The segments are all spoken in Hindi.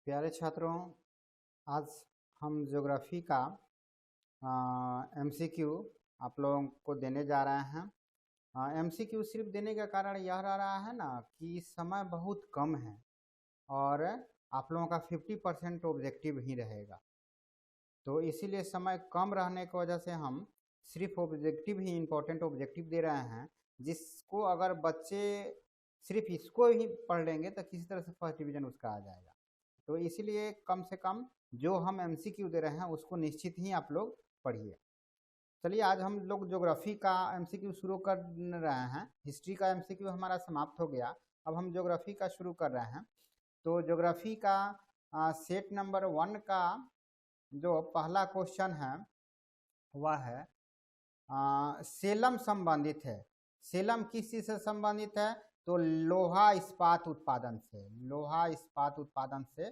प्यारे छात्रों, आज हम ज्योग्राफी का एमसीक्यू आप लोगों को देने जा रहे हैं। एमसीक्यू सिर्फ देने का कारण यह रहा है ना कि समय बहुत कम है और आप लोगों का 50% ऑब्जेक्टिव ही रहेगा। तो इसीलिए समय कम रहने की वजह से हम सिर्फ ऑब्जेक्टिव ही इम्पोर्टेंट ऑब्जेक्टिव दे रहे हैं, जिसको अगर बच्चे सिर्फ इसको ही पढ़ लेंगे तो किसी तरह से फर्स्ट डिवीजन उसका आ जाएगा। तो इसीलिए कम से कम जो हम एमसीक्यू दे रहे हैं उसको निश्चित ही आप लोग पढ़िए। चलिए, आज हम लोग ज्योग्राफी का एमसीक्यू शुरू कर रहे हैं। हिस्ट्री का एमसीक्यू हमारा समाप्त हो गया, अब हम ज्योग्राफी का शुरू कर रहे हैं। तो ज्योग्राफी का सेट नंबर 1 का जो पहला क्वेश्चन है वह है सेलम संबंधित है। सेलम किस चीज से संबंधित है? तो लोहा इस्पात उत्पादन से। लोहा इस्पात उत्पादन से।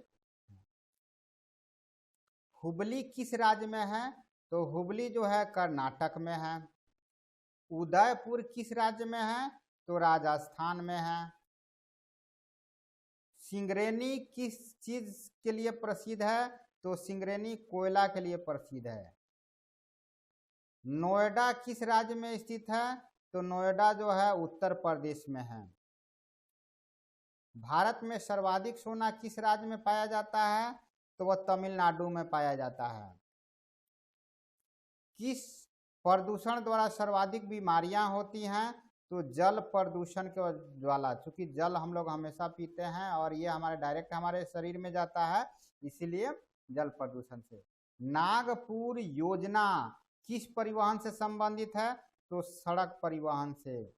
हुबली किस राज्य में है? तो हुबली जो है कर्नाटक में है। उदयपुर किस राज्य में है? तो राजस्थान में है। सिंगरेनी किस चीज के लिए प्रसिद्ध है? तो सिंगरेनी कोयला के लिए प्रसिद्ध है। नोएडा किस राज्य में स्थित है? तो नोएडा जो है उत्तर प्रदेश में है। भारत में सर्वाधिक सोना किस राज्य में पाया जाता है? तो वह तमिलनाडु में पाया जाता है। किस प्रदूषण द्वारा सर्वाधिक बीमारियां होती हैं? तो जल प्रदूषण के द्वारा, चूंकि जल हम लोग हमेशा पीते हैं और ये हमारे डायरेक्ट हमारे शरीर में जाता है, इसीलिए जल प्रदूषण से। नागपुर योजना किस परिवहन से संबंधित है? तो सड़क परिवहन से।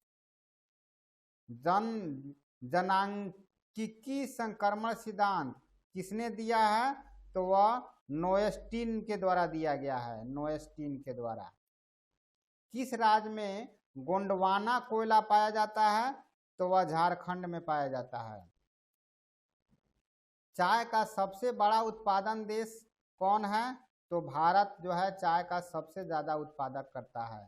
जनांकिकी संक्रमण सिद्धांत किसने दिया है? तो वह नोएस्टीन के द्वारा दिया गया है। नोएस्टीन के द्वारा। किस राज्य में गोंडवाना कोयला पाया जाता है? तो वह झारखंड में पाया जाता है। चाय का सबसे बड़ा उत्पादन देश कौन है? तो भारत जो है चाय का सबसे ज्यादा उत्पादक करता है।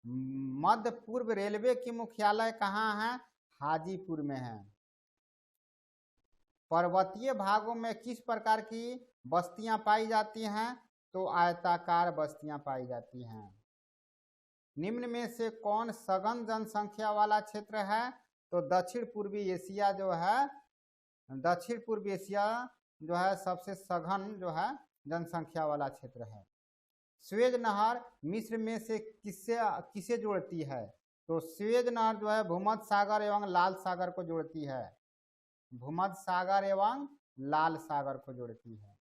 मध्य पूर्व रेलवे की मुख्यालय कहाँ है? हाजीपुर में है। पर्वतीय भागों में किस प्रकार की बस्तियां पाई जाती हैं? तो आयताकार बस्तियां पाई जाती हैं। निम्न में से कौन सघन जनसंख्या वाला क्षेत्र है? तो दक्षिण पूर्वी एशिया जो है, दक्षिण पूर्वी एशिया जो है सबसे सघन जो है जनसंख्या वाला क्षेत्र है। स्वेज नहर मिस्र में से किसे जोड़ती है? तो स्वेज नहर जो है भूमध्य सागर एवं लाल सागर को जोड़ती है। भूमध्य सागर एवं लाल सागर को जोड़ती है।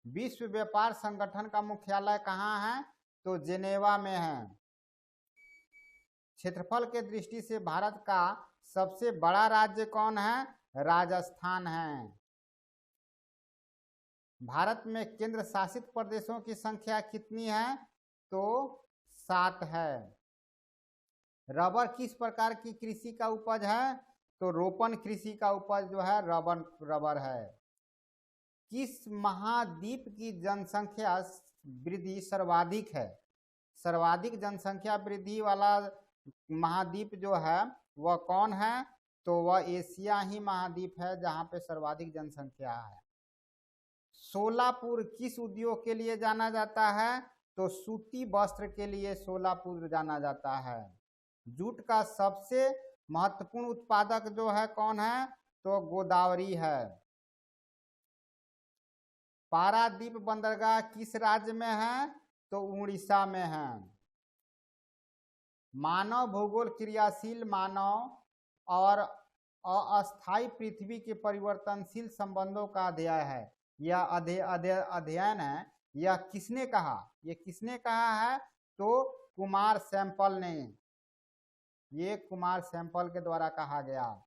विश्व व्यापार संगठन का मुख्यालय कहाँ है? तो जेनेवा में है। क्षेत्रफल के दृष्टि से भारत का सबसे बड़ा राज्य कौन है? राजस्थान है। भारत में केंद्र शासित प्रदेशों की संख्या कितनी है? तो 7 है। रबर किस प्रकार की कृषि का उपज है? तो रोपण कृषि का उपज जो है रबर है। किस महाद्वीप की जनसंख्या वृद्धि सर्वाधिक है? सर्वाधिक जनसंख्या वृद्धि वाला महाद्वीप जो है वह कौन है? तो वह एशिया ही महाद्वीप है जहां पे सर्वाधिक जनसंख्या है। सोलापुर किस उद्योग के लिए जाना जाता है? तो सूती वस्त्र के लिए सोलापुर जाना जाता है। जूट का सबसे महत्वपूर्ण उत्पादक जो है कौन है? तो गोदावरी है। पारादीप बंदरगाह किस राज्य में है? तो उड़ीसा में है। मानव भूगोल क्रियाशील मानव और अस्थायी पृथ्वी के परिवर्तनशील संबंधों का अध्ययन है। यह अध्ययन है। यह किसने कहा? ये किसने कहा है? तो कुमार सैंपल ने। ये कुमार सैंपल के द्वारा कहा गया।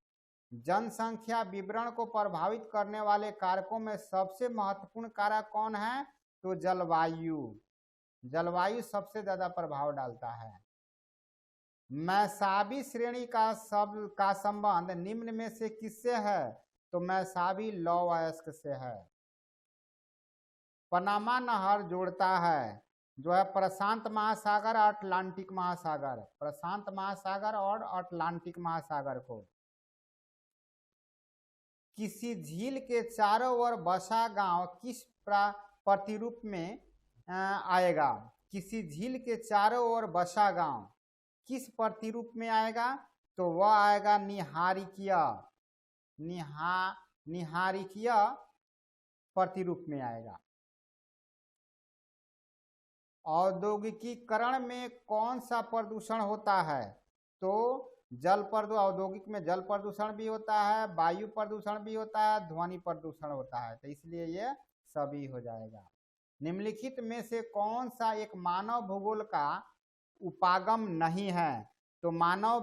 जनसंख्या विवरण को प्रभावित करने वाले कारकों में सबसे महत्वपूर्ण कारक कौन है? तो जलवायु। जलवायु सबसे ज्यादा प्रभाव डालता है। मैसाबी श्रेणी का संबंध निम्न में से किससे है? तो मैसाबी लौवयस्क से है। पनामा नहर जोड़ता है जो है प्रशांत महासागर और अटलांटिक महासागर, प्रशांत महासागर और अटलांटिक महासागर को। किसी झील के चारों ओर बसा गांव किस प्रतिरूप में आएगा? किसी झील के चारों ओर बसा गांव किस प्रतिरूप में आएगा? तो वह आएगा निहारिकीय, निहारिकीय प्रतिरूप में आएगा। औद्योगिकीकरण में कौन सा प्रदूषण होता है? तो जल प्रदूषण, औद्योगिक में जल प्रदूषण भी होता है, वायु प्रदूषण भी होता है, ध्वनि प्रदूषण होता है, तो इसलिए ये सभी हो जाएगा। निम्नलिखित में से कौन सा एक मानव भूगोल का उपागम नहीं है? तो मानव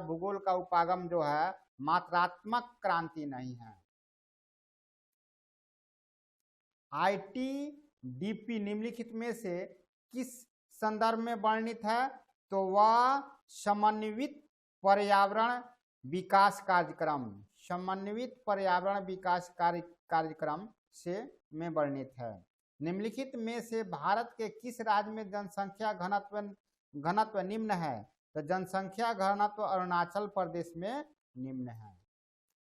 भूगोल का उपागम जो है मात्रात्मक क्रांति नहीं है। ITDP निम्नलिखित में से किस संदर्भ में वर्णित है? तो वह समन्वित पर्यावरण विकास कार्यक्रम, समन्वित पर्यावरण विकास कार्यक्रम से में वर्णित है। निम्नलिखित में से भारत के किस राज्य में जनसंख्या घनत्व निम्न है? तो जनसंख्या घनत्व अरुणाचल प्रदेश में निम्न है।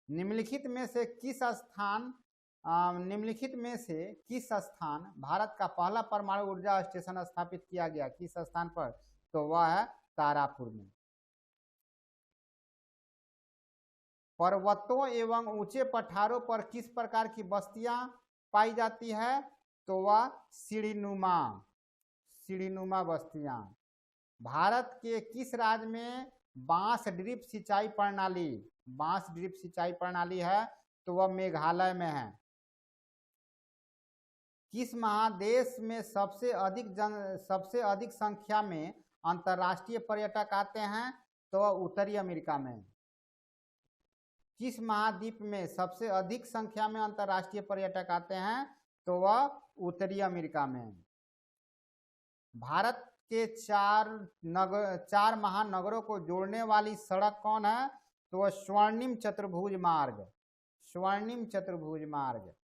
निम्नलिखित में से किस स्थान भारत का पहला परमाणु ऊर्जा स्टेशन स्थापित किया गया? किस स्थान पर? तो वह है तारापुर में। पर्वतों एवं ऊंचे पठारों पर किस प्रकार की बस्तियां पाई जाती है? तो वह सीढ़ीनुमा बस्तियां। भारत के किस राज्य में बांस ड्रिप सिंचाई प्रणाली है? तो वह मेघालय में है। किस महादेश में सबसे अधिक संख्या में अंतर्राष्ट्रीय पर्यटक आते हैं? तो वह उत्तरी अमेरिका में। किस महाद्वीप में सबसे अधिक संख्या में अंतर्राष्ट्रीय पर्यटक आते हैं? तो वह उत्तरी अमेरिका में। भारत के चार महानगरों को जोड़ने वाली सड़क कौन है? तो वह स्वर्णिम चतुर्भुज मार्ग।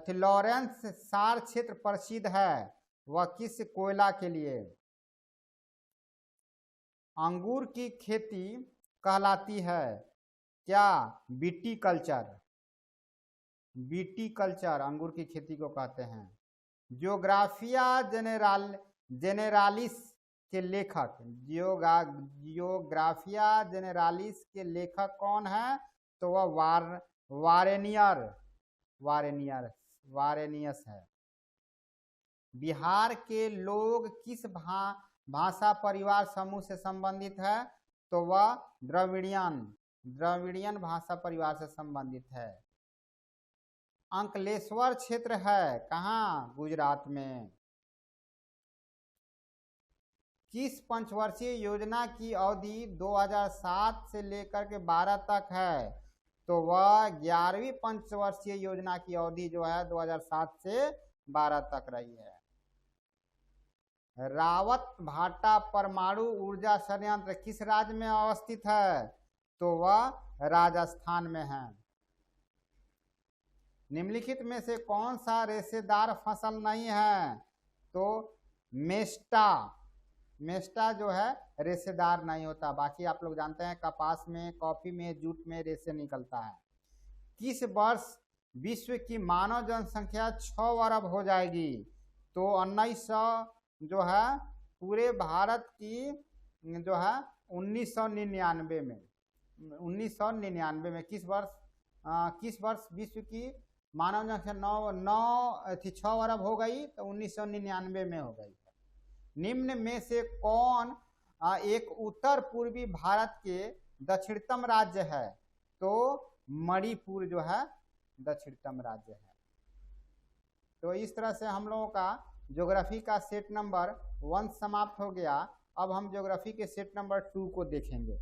लॉरेंस सार क्षेत्र प्रसिद्ध है, वह किस कोयला के लिए? अंगूर की खेती कहलाती है क्या? विटीकल्चर अंगूर की खेती को कहते हैं। जियोग्राफिया जेनेरालिस के लेखक, जियोग्राफिया जेनेरालिस के लेखक कौन है? तो वह वारेनियस है। बिहार के लोग किस भाषा परिवार समूह से संबंधित है? तो वह द्रविड़ियन भाषा परिवार से संबंधित है। अंकलेश्वर क्षेत्र है कहाँ? गुजरात में। किस पंचवर्षीय योजना की अवधि 2007 से लेकर के 12 तक है? तो वह 11वीं पंचवर्षीय योजना की अवधि जो है 2007 से 12 तक रही है। रावत भाटा परमाणु ऊर्जा संयंत्र किस राज्य में अवस्थित है? तो वह राजस्थान में है। निम्नलिखित में से कौन सा रेशेदार फसल नहीं है? तो मेस्टा जो है रेशेदार नहीं होता। बाकी आप लोग जानते हैं कपास में, कॉफी में, जूट में रेशे निकलता है। किस वर्ष विश्व की मानव जनसंख्या 6 अरब हो जाएगी? तो 1900 जो है पूरे भारत की जो है 1999 में किस वर्ष विश्व की मानव जनसंख्या 6 अरब हो गई? तो 1999 में हो गई। निम्न में से कौन एक उत्तर पूर्वी भारत के दक्षिणतम राज्य है? तो मणिपुर जो है दक्षिणतम राज्य है। तो इस तरह से हम लोगों का ज्योग्राफी का सेट नंबर 1 समाप्त हो गया। अब हम ज्योग्राफी के सेट नंबर 2 को देखेंगे।